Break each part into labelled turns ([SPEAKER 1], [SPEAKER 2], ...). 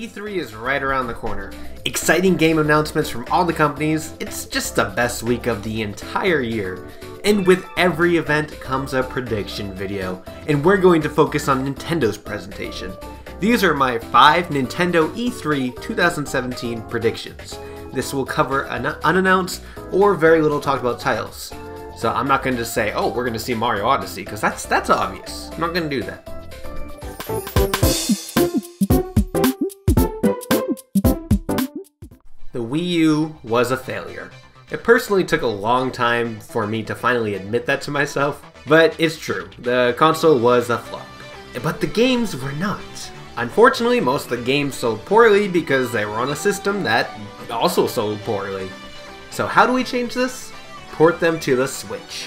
[SPEAKER 1] E3 is right around the corner. Exciting game announcements from all the companies. It's just the best week of the entire year. And with every event comes a prediction video, and we're going to focus on Nintendo's presentation. These are my 5 Nintendo E3 2017 predictions. This will cover unannounced or very little talked about titles. So I'm not going to just say, oh, we're going to see Mario Odyssey, because that's obvious. I'm not going to do that. The Wii U was a failure. It personally took a long time for me to finally admit that to myself, but it's true, the console was a flop. But the games were not. Unfortunately, most of the games sold poorly because they were on a system that also sold poorly. So how do we change this? Port them to the Switch.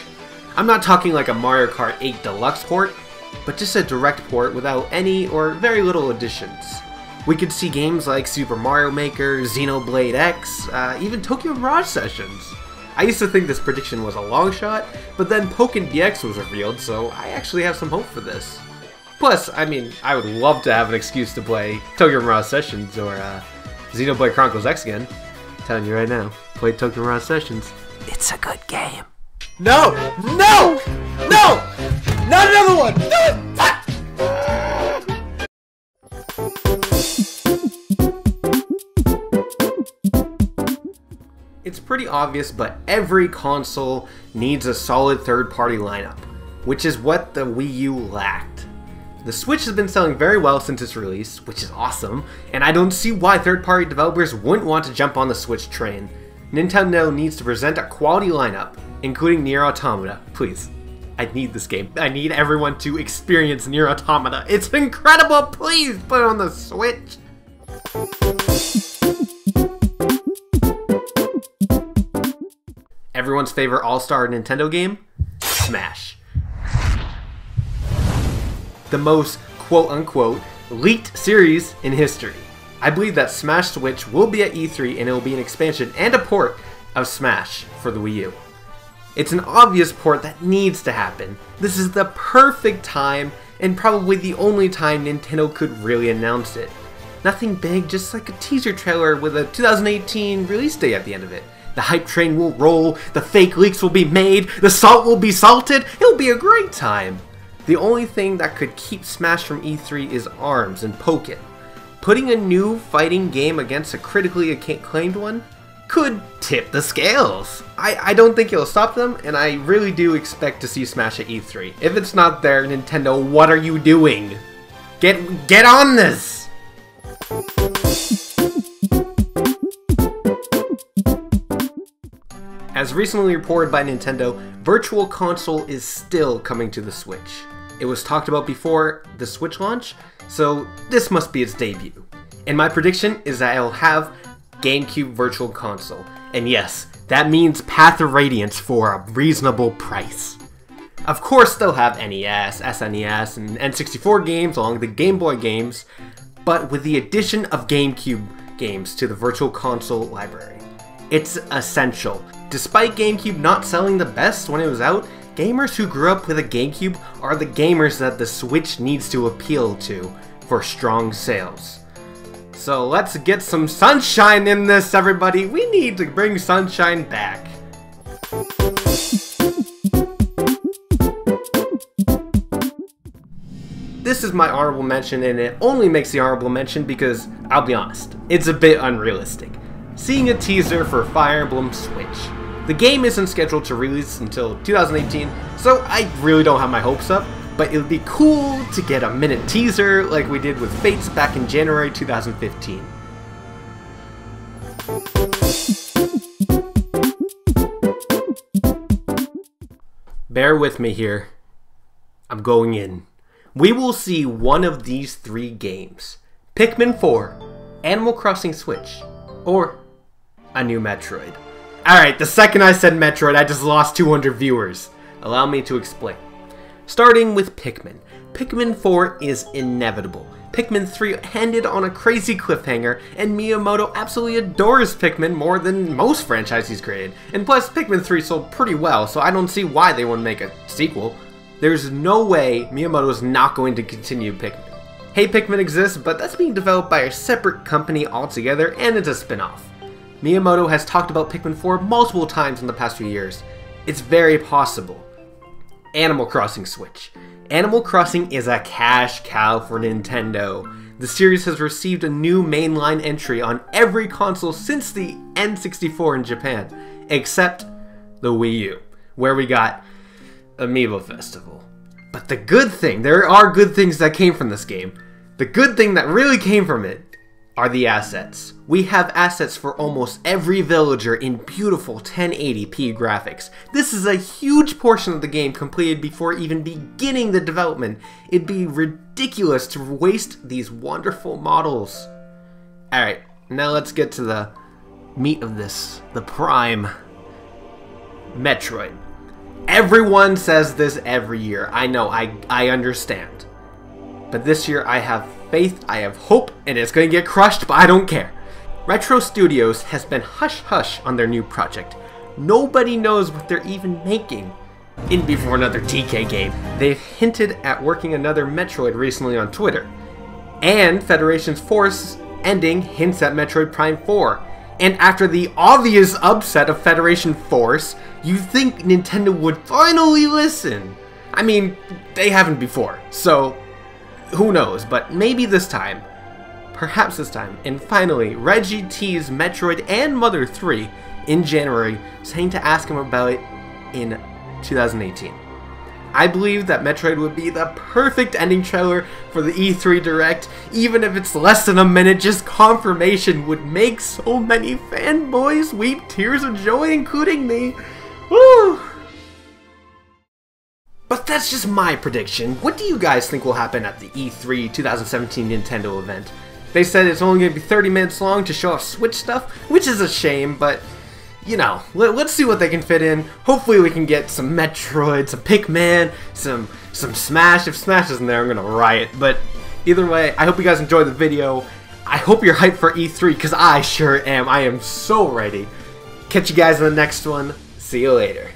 [SPEAKER 1] I'm not talking like a Mario Kart 8 Deluxe port, but just a direct port without any or very little additions. We could see games like Super Mario Maker, Xenoblade X, even Tokyo Mirage Sessions. I used to think this prediction was a long shot, but then Pokken DX was revealed, so I actually have some hope for this. Plus, I mean, I would love to have an excuse to play Tokyo Mirage Sessions or Xenoblade Chronicles X again. I'm telling you right now, play Tokyo Mirage Sessions. It's a good game. No! No! No! Not another one! No! It's pretty obvious, but every console needs a solid third-party lineup, which is what the Wii U lacked. The Switch has been selling very well since its release, which is awesome, and I don't see why third-party developers wouldn't want to jump on the Switch train. Nintendo needs to present a quality lineup, including Nier Automata. Please, I need this game. I need everyone to experience Nier Automata. It's incredible! Please put it on the Switch! Everyone's favorite all-star Nintendo game? Smash. The most quote-unquote leaked series in history. I believe that Smash Switch will be at E3 and it will be an expansion and a port of Smash for the Wii U. It's an obvious port that needs to happen. This is the perfect time and probably the only time Nintendo could really announce it. Nothing big, just like a teaser trailer with a 2018 release date at the end of it. The hype train will roll, the fake leaks will be made, the salt will be salted, it'll be a great time. The only thing that could keep Smash from E3 is ARMS and Pokken. Putting a new fighting game against a critically acclaimed one could tip the scales. I don't think it'll stop them, and I really do expect to see Smash at E3. If it's not there, Nintendo, what are you doing? Get on this! As recently reported by Nintendo, Virtual Console is still coming to the Switch. It was talked about before the Switch launch, so this must be its debut. And my prediction is that it'll have GameCube Virtual Console. And yes, that means Path of Radiance for a reasonable price. Of course they'll have NES, SNES, and N64 games along with the Game Boy games, but with the addition of GameCube games to the Virtual Console library. It's essential. Despite GameCube not selling the best when it was out, gamers who grew up with a GameCube are the gamers that the Switch needs to appeal to for strong sales. So let's get some sunshine in this, everybody! We need to bring sunshine back! This is my honorable mention, and it only makes the honorable mention because, I'll be honest, it's a bit unrealistic. Seeing a teaser for Fire Emblem Switch. The game isn't scheduled to release until 2018, so I really don't have my hopes up, but it would be cool to get a minute teaser like we did with Fates back in January 2015. Bear with me here. I'm going in. We will see one of these 3 games. Pikmin 4, Animal Crossing Switch, or a new Metroid. Alright, the second I said Metroid, I just lost 200 viewers. Allow me to explain. Starting with Pikmin. Pikmin 4 is inevitable. Pikmin 3 ended on a crazy cliffhanger, and Miyamoto absolutely adores Pikmin more than most franchises created. And plus, Pikmin 3 sold pretty well, so I don't see why they wouldn't make a sequel. There's no way Miyamoto is not going to continue Pikmin. Hey Pikmin exists, but that's being developed by a separate company altogether, and it's a spin-off. Miyamoto has talked about Pikmin 4 multiple times in the past few years. It's very possible. Animal Crossing Switch. Animal Crossing is a cash cow for Nintendo. The series has received a new mainline entry on every console since the N64 in Japan, except the Wii U, where we got Amiibo Festival. But the good thing, there are good things that came from this game. The good thing that really came from it are the assets. We have assets for almost every villager in beautiful 1080p graphics. This is a huge portion of the game completed before even beginning the development. It'd be ridiculous to waste these wonderful models. Alright, now let's get to the meat of this, the prime. Metroid. Everyone says this every year. I know, I understand. But this year I have faith, I have hope, and it's going to get crushed, but I don't care. Retro Studios has been hush-hush on their new project. Nobody knows what they're even making. In before another TK game, they've hinted at working another Metroid recently on Twitter. And Federation's Force ending hints at Metroid Prime 4. And after the obvious upset of Federation Force, you think Nintendo would finally listen. I mean, they haven't before, so who knows, but maybe this time. Perhaps this time. And finally, Reggie teased Metroid and Mother 3 in January, saying to ask him about it in 2018. I believe that Metroid would be the perfect ending trailer for the E3 Direct, even if it's less than a minute. Just confirmation would make so many fanboys weep tears of joy, including me. Woo! But that's just my prediction. What do you guys think will happen at the E3 2017 Nintendo event? They said it's only going to be 30 minutes long to show off Switch stuff, which is a shame, but you know, let's see what they can fit in. Hopefully we can get some Metroid, some Pikmin, some Smash. If Smash isn't there, I'm gonna riot. But either way, I hope you guys enjoyed the video. I hope you're hyped for E3, because I sure am. I am so ready. Catch you guys in the next one. See you later.